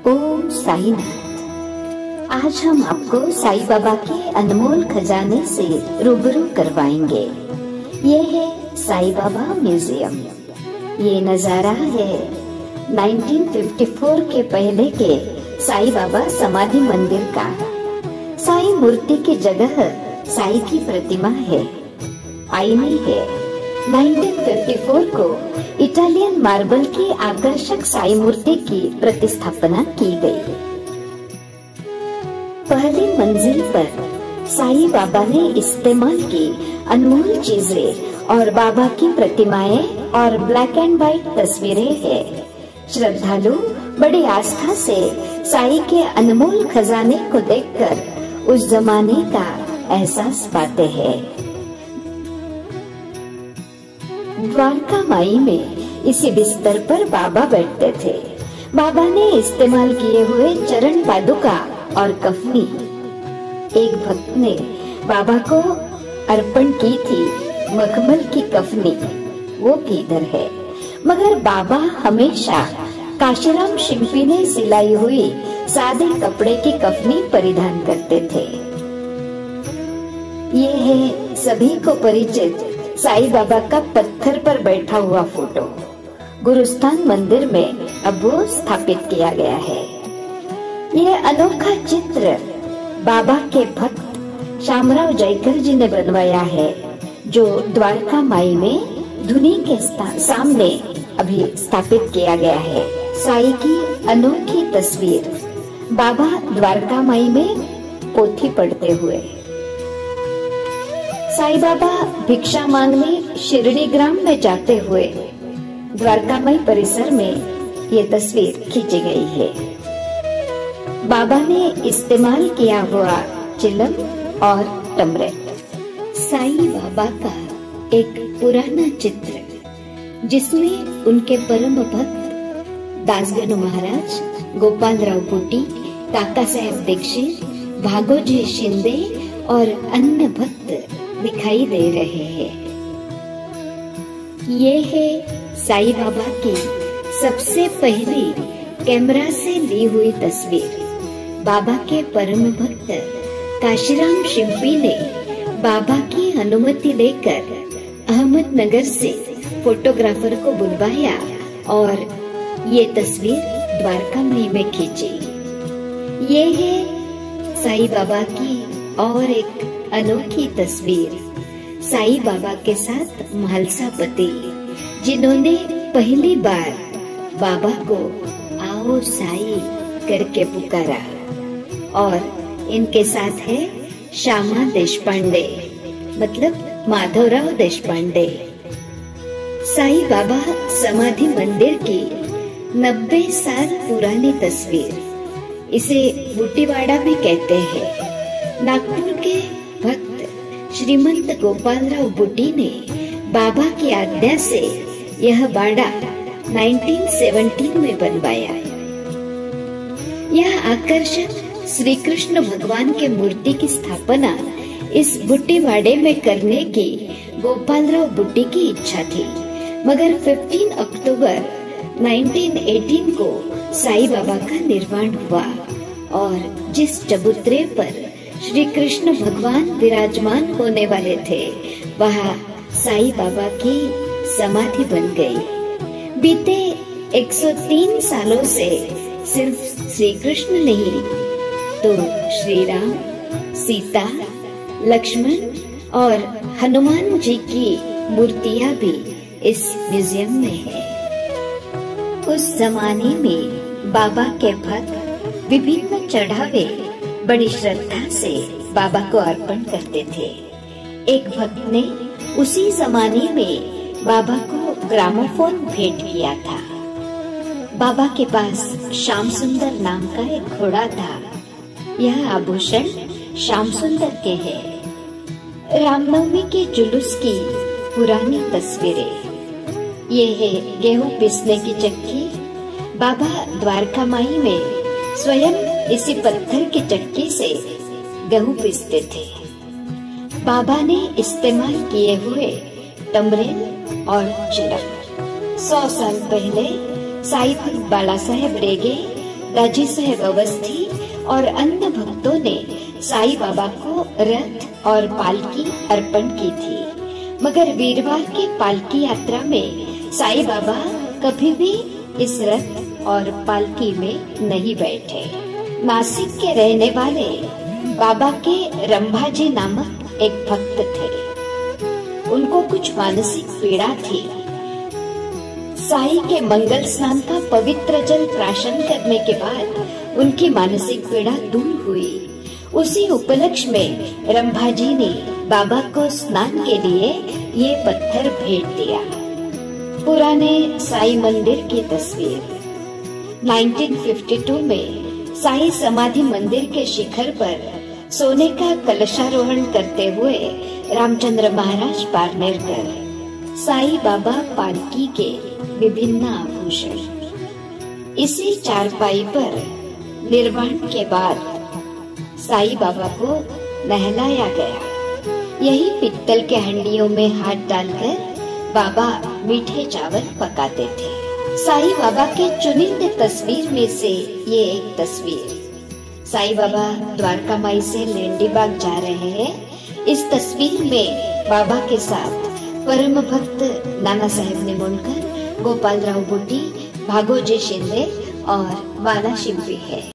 ओम साई नाथ। आज हम आपको साईं बाबा के अनमोल खजाने से रूबरू करवाएंगे। ये है साईं बाबा म्यूजियम। ये नजारा है 1954 के पहले के साईं बाबा समाधि मंदिर का। साईं मूर्ति की जगह साईं की प्रतिमा है, आईने है। 1954 को इटालियन मार्बल की आकर्षक साईं मूर्ति की प्रतिस्थापना की गई। पहली मंजिल पर साईं बाबा ने इस्तेमाल की अनमोल चीजें और बाबा की प्रतिमाएं और ब्लैक एंड व्हाइट तस्वीरें हैं। श्रद्धालु बड़ी आस्था से साईं के अनमोल खजाने को देखकर उस जमाने का एहसास पाते हैं। द्वारका माई में इसी बिस्तर पर बाबा बैठते थे। बाबा ने इस्तेमाल किए हुए चरण पादुका और कफनी एक भक्त ने बाबा को अर्पण की थी। मखमल की कफनी वो भी इधर है, मगर बाबा हमेशा काशीराम शिंपी ने सिलाई हुई सादे कपड़े की कफनी परिधान करते थे। ये है सभी को परिचित साईं बाबा का पत्थर पर बैठा हुआ फोटो। गुरुस्थान मंदिर में अब वो स्थापित किया गया है। यह अनोखा चित्र बाबा के भक्त शामराव जयकर जी ने बनवाया है, जो द्वारका माई में धुनी के सामने अभी स्थापित किया गया है। साईं की अनोखी तस्वीर बाबा द्वारका माई में पोथी पढ़ते हुए। साईं बाबा भिक्षा मांगने शिरडी ग्राम में जाते हुए द्वारकामाई परिसर में ये तस्वीर खींची गई है। बाबा ने इस्तेमाल किया हुआ चिलम और टमरेट। साईं बाबा का एक पुराना चित्र जिसमें उनके परम भक्त दासगणु महाराज, गोपाल राव बुटी, काका साहेब दीक्षित, भागोजी शिंदे और अन्य भक्त दिखाई दे रहे हैं। ये है साईं बाबा की सबसे पहली कैमरा से ली हुई तस्वीर। बाबा के परम भक्त काशीराम शिंपी ने बाबा की अनुमति लेकर अहमदनगर से फोटोग्राफर को बुलवाया और ये तस्वीर द्वारका माई में खींची। ये है साईं बाबा की और एक अनोखी तस्वीर साईं बाबा के साथ म्हालसा पति, जिन्होंने पहली बार बाबा को आओ साईं करके पुकारा। और इनके साथ है श्यामा देशपांडे, मतलब माधवराव देशपांडे। साईं बाबा समाधि मंदिर की 90 साल पुरानी तस्वीर, इसे बूटीवाड़ा भी कहते हैं। नागपुर के भक्त श्रीमंत गोपालराव बुटी ने बाबा की आज्ञा से यह बाड़ा 1917 में बनवाया। यह आकर्षक श्री कृष्ण भगवान के मूर्ति की स्थापना इस बुटीवाड़े में करने की गोपालराव बुटी की इच्छा थी, मगर 15 अक्टूबर 1918 को साईं बाबा का निर्वाण हुआ और जिस चबूतरे पर श्री कृष्ण भगवान विराजमान होने वाले थे, वहाँ साईं बाबा की समाधि बन गई। बीते 103 सालों से सिर्फ श्री कृष्ण नहीं तो श्री राम, सीता, लक्ष्मण और हनुमान जी की मूर्तियां भी इस म्यूजियम में है। उस जमाने में बाबा के भक्त विभिन्न चढ़ावे बड़ी श्रद्धा से बाबा को अर्पण करते थे। एक भक्त ने उसी जमाने में बाबा को ग्रामोफोन भेंट किया था। बाबा के पास श्याम सुंदर नाम का एक घोड़ा था। यह आभूषण श्याम सुंदर के है। रामनवमी के जुलूस की पुरानी तस्वीरें। ये है गेहूं पीसने की चक्की। बाबा द्वारका माई में स्वयं इसी पत्थर की चक्की से गेहूं पीसते थे। बाबा ने इस्तेमाल किए हुए टमरेल और चिलम 100 साल पहले साईं बाला साहेब रेगे दाजी साहेब अवस्थी और अन्य भक्तों ने साईं बाबा को रथ और पालकी अर्पण की थी, मगर वीरवार की पालकी यात्रा में साईं बाबा कभी भी इस रथ और पालकी में नहीं बैठे। नासिक के रहने वाले बाबा के रंभाजी नामक एक भक्त थे। उनको कुछ मानसिक पीड़ा थी। साईं के मंगल स्नान का पवित्र जल प्राशन करने के बाद उनकी मानसिक पीड़ा दूर हुई। उसी उपलक्ष्य में रंभाजी ने बाबा को स्नान के लिए ये पत्थर भेंट दिया। पुराने साईं मंदिर की तस्वीर। 1952 में साईं समाधि मंदिर के शिखर पर सोने का कलशारोहण करते हुए रामचंद्र महाराज पारनेरकर साईं बाबा पालकी के विभिन्न आभूषण। इसी चारपाई पर निर्वाण के बाद साईं बाबा को नहलाया गया। यही पित्तल के हंडियों में हाथ डालकर बाबा मीठे चावल पकाते थे। साईं बाबा के चुनिंदे तस्वीर में से ये एक तस्वीर। साईं बाबा द्वारका माई से लेंडीबाग जा रहे हैं। इस तस्वीर में बाबा के साथ परम भक्त नाना साहेब निमोणकर, गोपाल राव बुट्टी, भागोजी शिंदे और बाला शिंपी है।